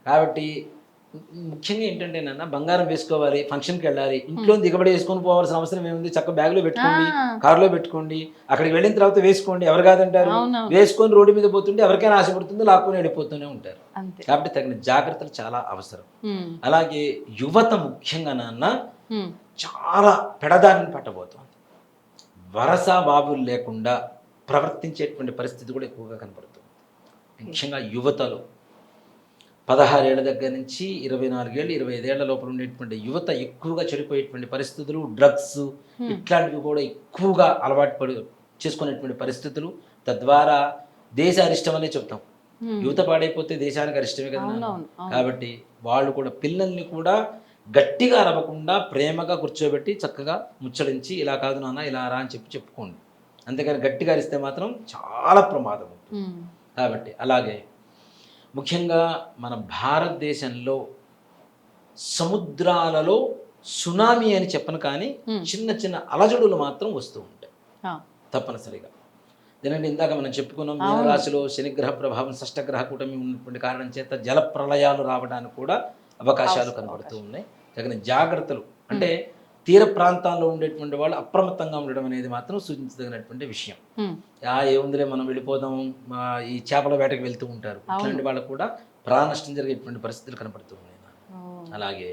కాబట్టి ముఖ్యంగా ఏంటంటే నాన్న, బంగారం వేసుకోవాలి, ఫంక్షన్కి వెళ్ళాలి, ఇంట్లో దిగబడి వేసుకొని పోవాల్సిన అవసరం ఏముంది? చక్క బ్యాగ్లో పెట్టుకోండి, కారులో పెట్టుకోండి, అక్కడికి వెళ్ళిన తర్వాత వేసుకోండి, ఎవరు కాదంటారు? వేసుకొని రోడ్డు మీద పోతుంటే ఎవరికైనా ఆశపడుతుంది, లాక్కొని వెళ్ళిపోతూనే ఉంటారు. కాబట్టి తగిన జాగ్రత్తలు చాలా అవసరం. అలాగే యువత ముఖ్యంగా నాన్న చాలా పెడదారిని పట్టబోతోంది. వరస బాబులు లేకుండా ప్రవర్తించేటువంటి పరిస్థితి కూడా ఎక్కువగా కనపడుతుంది. ముఖ్యంగా యువతలో 16 ఏళ్ల దగ్గర నుంచి 24 ఏళ్ళు, 25 ఏళ్ల లోపల ఉండేటువంటి యువత ఎక్కువగా చెడిపోయేటువంటి పరిస్థితులు, డ్రగ్స్ ఇట్లాంటివి కూడా ఎక్కువగా అలవాటు చేసుకునేటువంటి పరిస్థితులు, తద్వారా దేశ అరిష్టం అనే చెప్తాం. యువత పాడైపోతే దేశానికి అరిష్టమే కదా. కాబట్టి వాళ్ళు కూడా పిల్లల్ని కూడా గట్టిగా అరవకుండా ప్రేమగా కూర్చోబెట్టి చక్కగా ముచ్చడించి, ఇలా కాదు నాన్న, ఇలా రా అని చెప్పుకోండి. అంతేకాని గట్టిగా అరిస్తే మాత్రం చాలా ప్రమాదం ఉంటుంది. కాబట్టి అలాగే ముఖ్యంగా మన భారతదేశంలో సముద్రాలలో సునామీ అని చెప్పను కానీ చిన్న చిన్న అలజడులు మాత్రం వస్తూ ఉంటాయి తప్పనిసరిగా. ఎందుకంటే ఇందాక మనం చెప్పుకున్నాం మీనరాశిలో శనిగ్రహ ప్రభావం షష్టగ్రహ కూటమి ఉన్నటువంటి కారణం చేత జల ప్రళయాలు రావడానికి కూడా అవకాశాలు కనబడుతూ ఉన్నాయి. తగిన జాగ్రత్తలు అంటే తీర ప్రాంతాల్లో ఉండేటువంటి వాళ్ళు అప్రమత్తంగా ఉండడం అనేది మాత్రం సూచించదగినటువంటి విషయం. ఏముందిలే మనం వెళ్ళిపోదాం, ఈ చేపల వేటకు వెళ్తూ ఉంటారు, ఇట్లాంటి వాళ్ళకు కూడా ప్రాణ నష్టం జరిగేటువంటి పరిస్థితులు కనబడుతూ ఉన్నాయి. అలాగే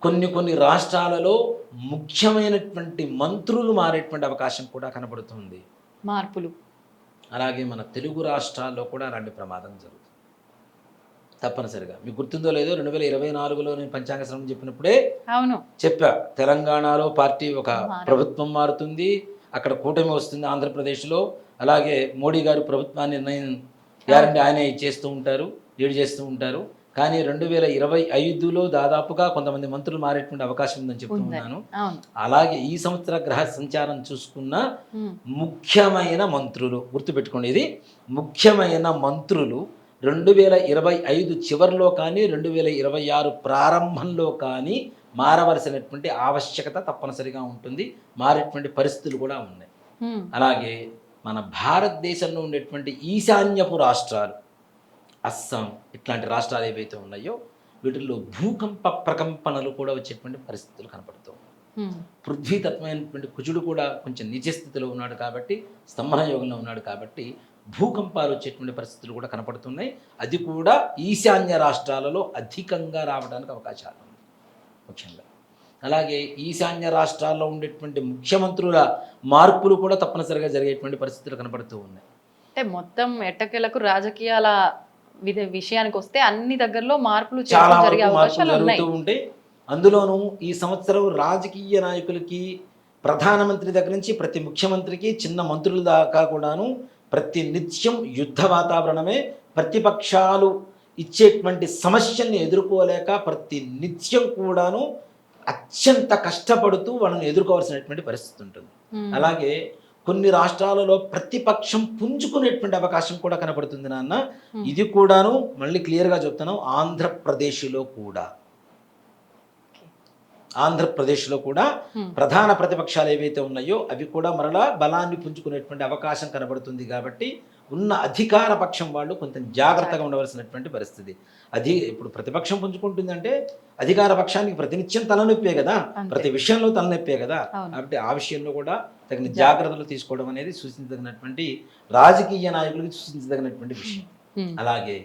కొన్ని రాష్ట్రాలలో ముఖ్యమైనటువంటి మంత్రులు మారేటువంటి అవకాశం కూడా కనబడుతుంది, మార్పులు. అలాగే మన తెలుగు రాష్ట్రాల్లో కూడా అలాంటి ప్రమాదం జరుగుతుంది తప్పనిసరిగా. మీకు గుర్తుందో లేదో 2024లో నేను పంచాంగ శ్రవణం చెప్పినప్పుడే చెప్పా, తెలంగాణలో పార్టీ ఒక ప్రభుత్వం మారుతుంది, అక్కడ కూటమి వస్తుంది ఆంధ్రప్రదేశ్లో. అలాగే మోడీ గారు ప్రభుత్వాన్ని గ్యారంటీ ఆయనే చేస్తూ ఉంటారు, లీడ్ చేస్తూ ఉంటారు. కానీ 2025లో దాదాపుగా కొంతమంది మంత్రులు మారేటువంటి అవకాశం ఉందని చెప్తున్నాను. అలాగే ఈ సంవత్సర గ్రహ సంచారం చూసుకున్న ముఖ్యమైన మంత్రులు గుర్తుపెట్టుకోండి, ఇది ముఖ్యమైన మంత్రులు 2025 చివరిలో కానీ 2026 ప్రారంభంలో కానీ మారవలసినటువంటి ఆవశ్యకత తప్పనిసరిగా ఉంటుంది, మారేటువంటి పరిస్థితులు కూడా ఉన్నాయి. అలాగే మన భారతదేశంలో ఉండేటువంటి ఈశాన్యపు రాష్ట్రాలు, అస్సాం ఇట్లాంటి రాష్ట్రాలు ఏవైతే ఉన్నాయో వీటిల్లో భూకంప ప్రకంపనలు కూడా వచ్చేటువంటి పరిస్థితులు కనపడుతూ ఉన్నాయి. పృథ్వీతత్వమైనటువంటి కుజుడు కూడా కొంచెం నిజస్థితిలో ఉన్నాడు కాబట్టి, స్తంభన యోగంలో ఉన్నాడు కాబట్టి భూకంపాలు వచ్చేటువంటి పరిస్థితులు కూడా కనపడుతున్నాయి. అది కూడా ఈశాన్య రాష్ట్రాలలో అధికంగా రావడానికి అవకాశాలు ఉన్నాయి ముఖ్యంగా. అలాగే ఈశాన్య రాష్ట్రాల్లో ఉండేటువంటి ముఖ్యమంత్రుల మార్పులు కూడా తప్పనిసరిగా జరిగేటువంటి పరిస్థితులు కనపడుతూ ఉన్నాయి. అంటే మొత్తం ఎట్టకేలకు రాజకీయాల విషయానికి వస్తే అన్ని దగ్గరలో మార్పులు చాలా జరుగుతూ ఉంటాయి. అందులోనూ ఈ సంవత్సరం రాజకీయ నాయకులకి, ప్రధానమంత్రి దగ్గర నుంచి ప్రతి ముఖ్యమంత్రికి, చిన్న మంత్రుల దాకా కూడాను ప్రతి నిత్యం యుద్ధ వాతావరణమే. ప్రతిపక్షాలు ఇచ్చేటువంటి సమస్యల్ని ఎదుర్కోలేక ప్రతి నిత్యం కూడాను అత్యంత కష్టపడుతూ వాళ్ళని ఎదుర్కోవాల్సినటువంటి పరిస్థితి ఉంటుంది. అలాగే కొన్ని రాష్ట్రాలలో ప్రతిపక్షం పుంజుకునేటువంటి అవకాశం కూడా కనపడుతుంది నాన్న. ఇది కూడాను మళ్ళీ క్లియర్గా చెప్తున్నాం, ఆంధ్రప్రదేశ్లో కూడా ప్రధాన ప్రతిపక్షాలు ఏవైతే ఉన్నాయో అవి కూడా మరలా బలాన్ని పుంజుకునేటువంటి అవకాశం కనబడుతుంది. కాబట్టి ఉన్న అధికార పక్షం వాళ్ళు కొంచెం జాగ్రత్తగా ఉండవలసినటువంటి పరిస్థితి. అది ఇప్పుడు ప్రతిపక్షం పుంజుకుంటుందంటే అధికార పక్షానికి ప్రతినిత్యం తలనొప్పే కదా, ప్రతి విషయంలో తలనొప్పే కదా. కాబట్టి ఆ విషయంలో కూడా తగిన జాగ్రత్తలు తీసుకోవడం అనేది సూచించదగినటువంటి, రాజకీయ నాయకులకి సూచించదగినటువంటి విషయం. అలాగే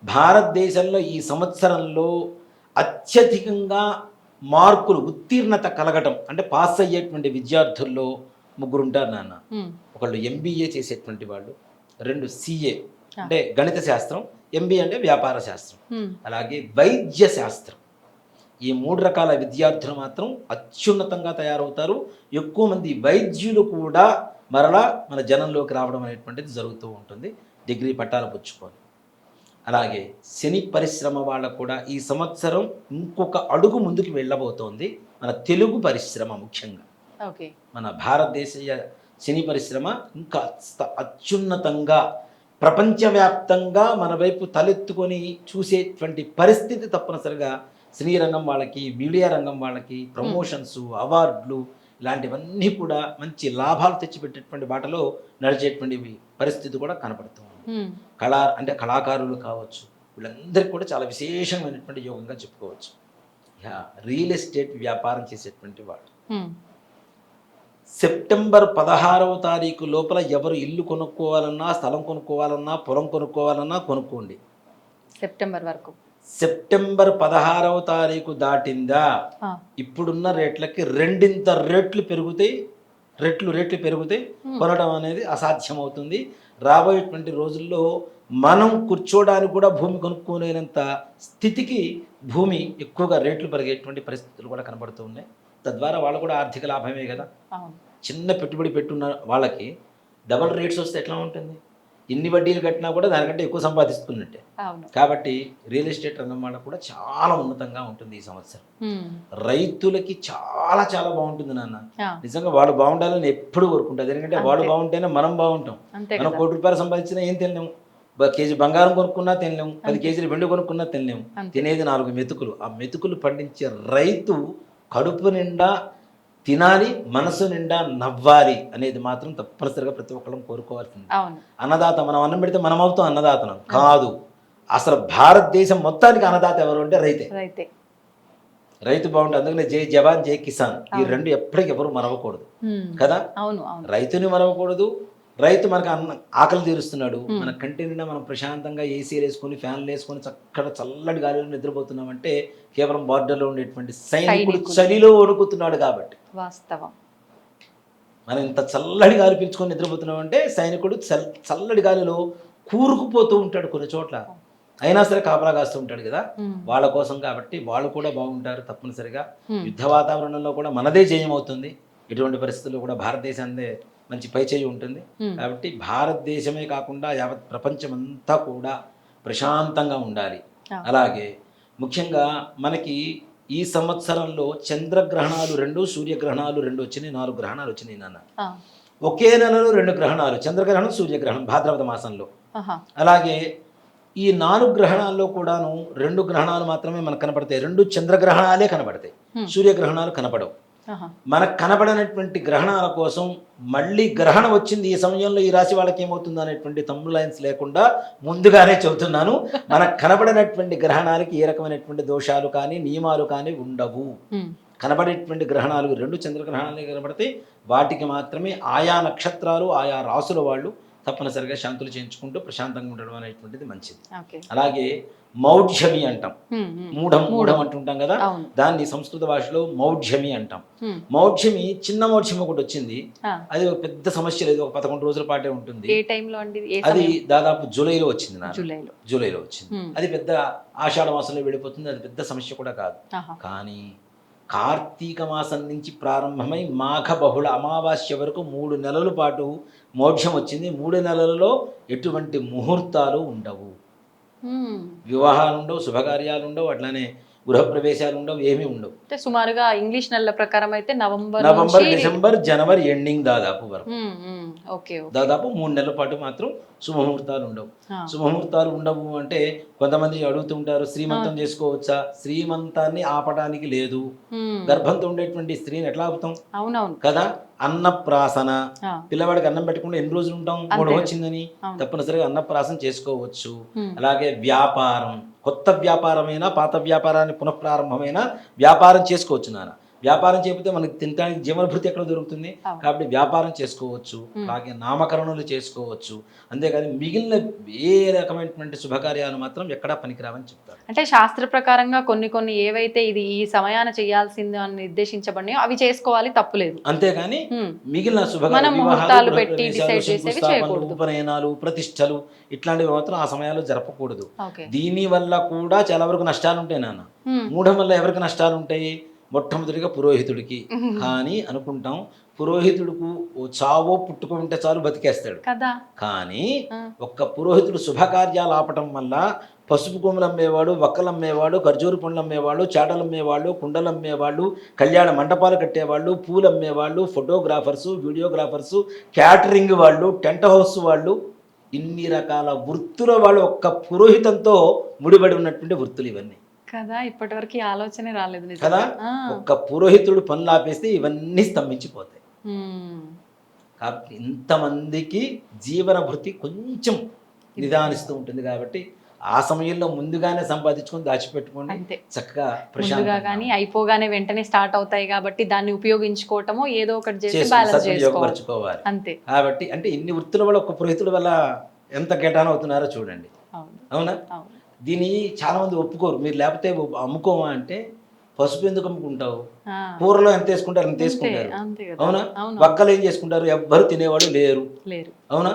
భారతదేశంలో ఈ సంవత్సరంలో అత్యధికంగా మార్కులు ఉత్తీర్ణత కలగటం అంటే పాస్ అయ్యేటువంటి విద్యార్థుల్లో ముగ్గురు ఉంటారు నాన్న. ఒకళ్ళు MBA చేసేటువంటి వాళ్ళు, 2 CA అంటే గణిత శాస్త్రం, MBA అంటే వ్యాపార శాస్త్రం, అలాగే వైద్య శాస్త్రం. ఈ 3 రకాల విద్యార్థులు మాత్రం అత్యున్నతంగా తయారవుతారు. ఎక్కువ మంది వైద్యులు కూడా మరలా మన జనంలోకి రావడం అనేటువంటిది జరుగుతూ ఉంటుంది, డిగ్రీ పట్టాలు పుచ్చుకొని. అలాగే సినీ పరిశ్రమ వాళ్ళకు కూడా ఈ సంవత్సరం ఇంకొక అడుగు ముందుకు వెళ్ళబోతోంది మన తెలుగు పరిశ్రమ. ముఖ్యంగా మన భారతదేశీయ సినీ పరిశ్రమ ఇంకా అత్యున్నతంగా ప్రపంచవ్యాప్తంగా మన వైపు తలెత్తుకొని చూసేటువంటి పరిస్థితి తప్పనిసరిగా సినీ రంగం వాళ్ళకి, మీడియా రంగం వాళ్ళకి ప్రమోషన్స్, అవార్డులు ఇలాంటివన్నీ కూడా మంచి లాభాలు తెచ్చిపెట్టేటువంటి బాటలో నడిచేటువంటి పరిస్థితి కూడా కనపడుతుంది. కళాకారులు కావచ్చు, వీళ్ళందరికీ కూడా చాలా విశేషమైనటువంటి యోగంగా చెప్పుకోవచ్చు. రియల్ ఎస్టేట్ వ్యాపారం చేసేటువంటి వాళ్ళు సెప్టెంబర్ 16వ తారీఖు లోపల ఎవరు ఇల్లు కొనుక్కోవాలన్నా, స్థలం కొనుక్కోవాలన్నా, పొలం కొనుక్కోవాలన్నా కొనుక్కోండి. సెప్టెంబర్ 16వ తారీఖు దాటిందా ఇప్పుడున్న రేట్లకి రెండింత రేట్లు పెరుగుతాయి, రేట్లు పెరుగుతాయి. కొనడం అనేది అసాధ్యమవుతుంది. రాబోయేటువంటి రోజుల్లో మనం కూర్చోడానికి కూడా భూమి కొనుక్కోలేనంత స్థితికి భూమి ఎక్కువగా రేట్లు పెరిగేటువంటి పరిస్థితులు కూడా కనబడుతూ ఉన్నాయి. తద్వారా వాళ్ళు కూడా ఆర్థిక లాభమే కదా. చిన్న పెట్టుబడి పెట్టున్న వాళ్ళకి డబల్ రేట్స్ వస్తే ఎట్లా ఉంటుంది? ఎన్ని వడ్డీలు కట్టినా కూడా దానికంటే ఎక్కువ సంపాదిస్తున్నట్టే. కాబట్టి రియల్ ఎస్టేట్ రంగం వాళ్ళకు కూడా చాలా ఉన్నతంగా ఉంటుంది ఈ సంవత్సరం. రైతులకి చాలా చాలా బాగుంటుంది నాన్న. నిజంగా వాళ్ళు బాగుండాలని ఎప్పుడు కోరుకుంటారు. ఎందుకంటే వాళ్ళు బాగుంటేనే మనం బాగుంటాం. మనం ₹1 సంపాదించినా ఏం తిన్నాము, కేజీ బంగారం కొనుక్కున్నా తినలేము, 10 కేజీలు వెండి కొనుక్కున్నా తినలేము. అంతే. తినేది 4 మెతుకులు. ఆ మెతుకులు పండించే రైతు కడుపు నిండా తినాలి, మనసు నిండా నవ్వాలి అనేది మాత్రం తప్పనిసరిగా ప్రతి ఒక్కళ్ళం కోరుకోవాల్సింది. అవును. అన్నదాత, మనం అన్నం పెడితే మనం అవుతాం అన్నదాతనం కాదు. అసలు భారతదేశం మొత్తానికి అన్నదాత ఎవరు అంటే రైతే. రైతే. రైతు బాగుంటే, అందుకనే జై జవాన్ జై కిసాన్, ఈ రెండు ఎప్పటికి ఎవరు మరవకూడదు కదా. అవును అవును. రైతుని మరవకూడదు. రైతు మనకు ఆకలి తీరుస్తున్నాడు, మన కంటి నిండా మనం ప్రశాంతంగా ఏసీలు వేసుకొని ఫ్యాన్లు వేసుకొని చక్కగా చల్లటి గాలిలో నిద్రపోతున్నామంటే కేవలం బార్డర్లో ఉండేటువంటి సైనికుడు చలిలో వణుకుతున్నాడు కాబట్టి. వాస్తవం. మనం ఇంత చల్లటి గాలి పీల్చుకొని నిద్రపోతున్నామంటే సైనికుడు చల్లటి గాలిలో కూరుకుపోతూ ఉంటాడు కొన్ని చోట్ల, అయినా సరే కాపలా కాస్తూ ఉంటాడు కదా వాళ్ళ కోసం. కాబట్టి వాళ్ళు కూడా బాగుంటారు తప్పనిసరిగా. యుద్ధ వాతావరణంలో కూడా మనదే జయం అవుతుంది. ఎటువంటి పరిస్థితుల్లో కూడా భారతదేశాన్ని మంచి పైచేయి ఉంటుంది. కాబట్టి భారతదేశమే కాకుండా యావత్ ప్రపంచం అంతా కూడా ప్రశాంతంగా ఉండాలి. అలాగే ముఖ్యంగా మనకి ఈ సంవత్సరంలో చంద్రగ్రహణాలు 2, సూర్యగ్రహణాలు 2 వచ్చినాయి. 4 గ్రహణాలు వచ్చినాయి నాన్న. ఒకే నెలలో 2 గ్రహణాలు, చంద్రగ్రహణం, సూర్యగ్రహణం భాద్రపద మాసంలో. అలాగే ఈ 4 గ్రహణాల్లో కూడాను 2 గ్రహణాలు మాత్రమే మనకు కనపడతాయి. 2 చంద్రగ్రహణాలే కనపడతాయి, సూర్యగ్రహణాలు కనపడవు. మనకు కనబడినటువంటి గ్రహణాల కోసం మళ్ళీ గ్రహణం వచ్చింది ఈ సమయంలో ఈ రాశి వాళ్ళకి ఏమవుతుంది అనేటువంటి థంబ్ లైన్స్ లేకుండా ముందుగానే చెబుతున్నాను. మనకు కనబడినటువంటి గ్రహణాలకి ఏ రకమైనటువంటి దోషాలు కానీ నియమాలు కానీ ఉండవు. కనబడేటువంటి గ్రహణాలు 2 చంద్రగ్రహణాలే కనబడతాయి. వాటికి మాత్రమే ఆయా నక్షత్రాలు ఆయా రాసుల వాళ్ళు తప్పనిసరిగా శాంతులు చేయించుకుంటూ ప్రశాంతంగా ఉండడం అనేటువంటిది మంచిది. అలాగే మౌఢ్యమి అంటాం, మూఢం అంటుంటాం కదా, దాన్ని సంస్కృత భాషలో మౌఢ్యమి అంటాం. మౌఢ్యమి, చిన్న మౌఢ్యం ఒకటి వచ్చింది. అది ఒక పెద్ద సమస్య లేదు, ఒక 11 రోజుల పాటే ఉంటుంది. అది దాదాపు జూలైలో వచ్చింది, జూలైలో వచ్చింది. అది పెద్ద ఆషాఢ మాసంలో వెళ్ళిపోతుంది, అది పెద్ద సమస్య కూడా కాదు. కానీ కార్తీక మాసం నుంచి ప్రారంభమై మాఘ బహుళ అమావాస్య వరకు 3 నెలల పాటు మోక్షం వచ్చింది. 3 నెలలలో ఎటువంటి ముహూర్తాలు ఉండవు, వివాహాలు ఉండవు, శుభకార్యాలు ఉండవు, అట్లానే గృహప్రవేశాలు ఉండవు, ఏమీ ఉండవు. సుమారుగా ఇంగ్లీష్ నెలల ప్రకారం అయితే నవంబర్, డిసెంబర్, జనవరి ఎండింగ్ దాదాపు వరకు, దాదాపు 3 నెలల పాటు మాత్రం శుభముహూర్తాలు ఉండవు. శుభముహూర్తాలు ఉండవు అంటే కొంతమంది అడుగుతుంటారు, శ్రీమంతం చేసుకోవచ్చా? శ్రీమంతాన్ని ఆపడానికి లేదు. గర్భంతో ఉండేటువంటి స్త్రీని ఎట్లా ఆపుతాం? అవునవును కదా. అన్నప్రాసన, పిల్లవాడికి అన్నం పెట్టకుండా ఎన్ని రోజులు ఉంటాం? 3 వచ్చిందని తప్పనిసరిగా అన్నప్రాసన చేసుకోవచ్చు. అలాగే వ్యాపారం, కొత్త వ్యాపారమైనా పాత వ్యాపారాన్ని పునఃప్రారంభమైన వ్యాపారం చేసుకోవచ్చు నాన్న. వ్యాపారం చేయకపోతే మనకి తినడానికి జీవనభృతి ఎక్కడ దొరుకుతుంది? కాబట్టి వ్యాపారం చేసుకోవచ్చు. అలాగే నామకరణలు చేసుకోవచ్చు. అంతేకాని మిగిలిన ఏ రకమైనటువంటి శుభకార్యాలు మాత్రం ఎక్కడా పనికిరావని చెప్తారు. అంటే శాస్త్ర ప్రకారంగా కొన్ని ఏవైతే ఇది ఈ సమయాన చేయాల్సింది అని నిర్దేశించబడినాయో అవి చేసుకోవాలి, తప్పులేదు. అంతేగాని మిగిలిన శుభకార్యాలు, ఉపనయనాలు, ప్రతిష్టలు ఇట్లాంటివి మాత్రం ఆ సమయాల్లో జరపకూడదు. దీని వల్ల కూడా చాలా వరకు నష్టాలు ఉంటాయి నాన్న. మూఢం వల్ల ఎవరికి నష్టాలు ఉంటాయి? మొట్టమొదటిగా పురోహితుడికి. కానీ అనుకుంటాం పురోహితుడుకు చావో పుట్టుకో ఉంటే చాలు బతికేస్తాడు కదా. కానీ ఒక్క పురోహితుడు శుభకార్యాలు ఆపటం వల్ల పసుపు కొమ్ములు అమ్మేవాడు, వక్కలు అమ్మేవాడు, ఖర్జూరు పండ్లు అమ్మేవాడు, చాటలు అమ్మేవాళ్ళు, కుండలు అమ్మేవాళ్ళు, కళ్యాణ మండపాలు కట్టేవాళ్ళు, పూలు అమ్మేవాళ్ళు, ఫోటోగ్రాఫర్సు, వీడియోగ్రాఫర్సు, క్యాటరింగ్ వాళ్ళు, టెంట్ హౌస్ వాళ్ళు, ఇన్ని రకాల వృత్తుల వాళ్ళు ఒక్క పురోహితంతో ముడిపడి ఉన్నటువంటి వృత్తులు ఇవన్నీ కదా. ఇప్పటివరకు ఆలోచనే రాలేదు కదా. ఒక్క పురోహితుడు పనులు ఆపేస్తే ఇవన్నీ స్తంభించిపోతాయి. కాబట్టి ఇంతమందికి జీవన భృతి కొంచెం నిదానిస్తూ ఉంటుంది. కాబట్టి ఆ సమయంలో ముందుగానే సంపాదించుకొని దాచిపెట్టుకోండి, చక్కగా ప్రశాంతంగా. కానీ అయిపోగానే వెంటనే స్టార్ట్ అవుతాయి కాబట్టి దాన్ని ఉపయోగించుకోవటము ఏదో ఒకటి చేసి బ్యాలెన్స్ చేసుకోవాలి అంతే. కాబట్టి అంటే ఇన్ని వృత్తుల వల్ల ఒక పురోహితుల వల్ల ఎంత కేటాన్ అవుతున్నారో చూడండి. అవునా? దీన్ని చాలా మంది ఒప్పుకోరు. మీరు లేకపోతే అమ్ముకోమా అంటే, పసుపు ఎందుకు అమ్ముకుంటావు? కూరలో ఎంత వేసుకుంటారు అంత వేసుకుంటారు. అవునా? వక్కలు ఏం చేసుకుంటారు? ఎవ్వరు తినేవాళ్ళు లేరు. అవునా?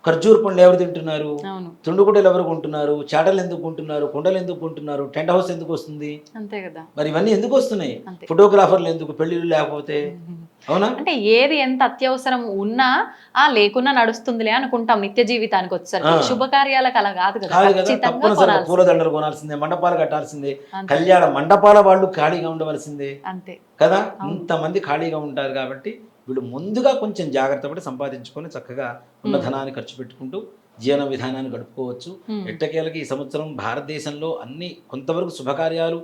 ఖర్జూర్ పండ్లు ఎవరు తింటున్నారు? తుండుగుడ్డలు ఎవరు కొంటున్నారు? చాటలు ఎందుకు కొంటున్నారు? కుండలు ఎందుకు కొంటున్నారు? టెంట్ హౌస్ ఎందుకు వస్తుంది? అంతే కదా. మరి ఇవన్నీ ఎందుకు వస్తున్నాయి? ఫోటోగ్రాఫర్లు ఎందుకు? పెళ్లిళ్ళు లేకపోతే. అవునా? అంటే ఏది ఎంత అత్యవసరం ఉన్నా లేకున్నా నడుస్తుందిలే అనుకుంటాం నిత్య జీవితానికి వచ్చేసరికి. శుభకార్యాలకు అలా కాదు కదా. పూలదండలు కొనాల్సిందే, మండపాలు కట్టాల్సిందే, కళ్యాణ మండపాల వాళ్ళు ఖాళీగా ఉండవలసిందే అంతే కదా. ఇంతమంది ఖాళీగా ఉంటారు కాబట్టి వీళ్ళు ముందుగా కొంచెం జాగ్రత్త పడి సంపాదించుకొని చక్కగా ఉన్న ధనాన్ని ఖర్చు పెట్టుకుంటూ జీవన విధానాన్ని గడుపుకోవచ్చు. ఎట్టకేలకి ఈ సంవత్సరం భారతదేశంలో అన్ని కొంతవరకు శుభకార్యాలు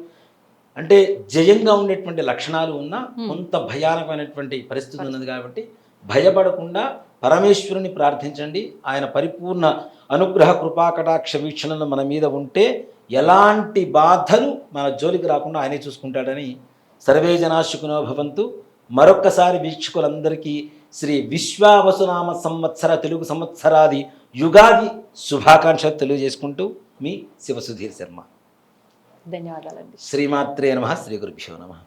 అంటే జయంగా ఉండేటువంటి లక్షణాలు ఉన్నా కొంత భయానకమైనటువంటి పరిస్థితి ఉన్నది కాబట్టి భయపడకుండా పరమేశ్వరుని ప్రార్థించండి. ఆయన పరిపూర్ణ అనుగ్రహ కృపాకటాక్ష వీక్షణలు మన మీద ఉంటే ఎలాంటి బాధలు మన జోలికి రాకుండా ఆయనే చూసుకుంటాడని సర్వే జనా సుఖినో భవంతు. మరొక్కసారి వీక్షకులందరికీ శ్రీ విశ్వావసునామ సంవత్సర తెలుగు సంవత్సరాది యుగాది శుభాకాంక్షలు తెలియజేసుకుంటూ మీ శివసుధీర్ శర్మ. ధన్యవాదాలండి. శ్రీమాత్రే నమః. శ్రీ గురుభ్యో నమః.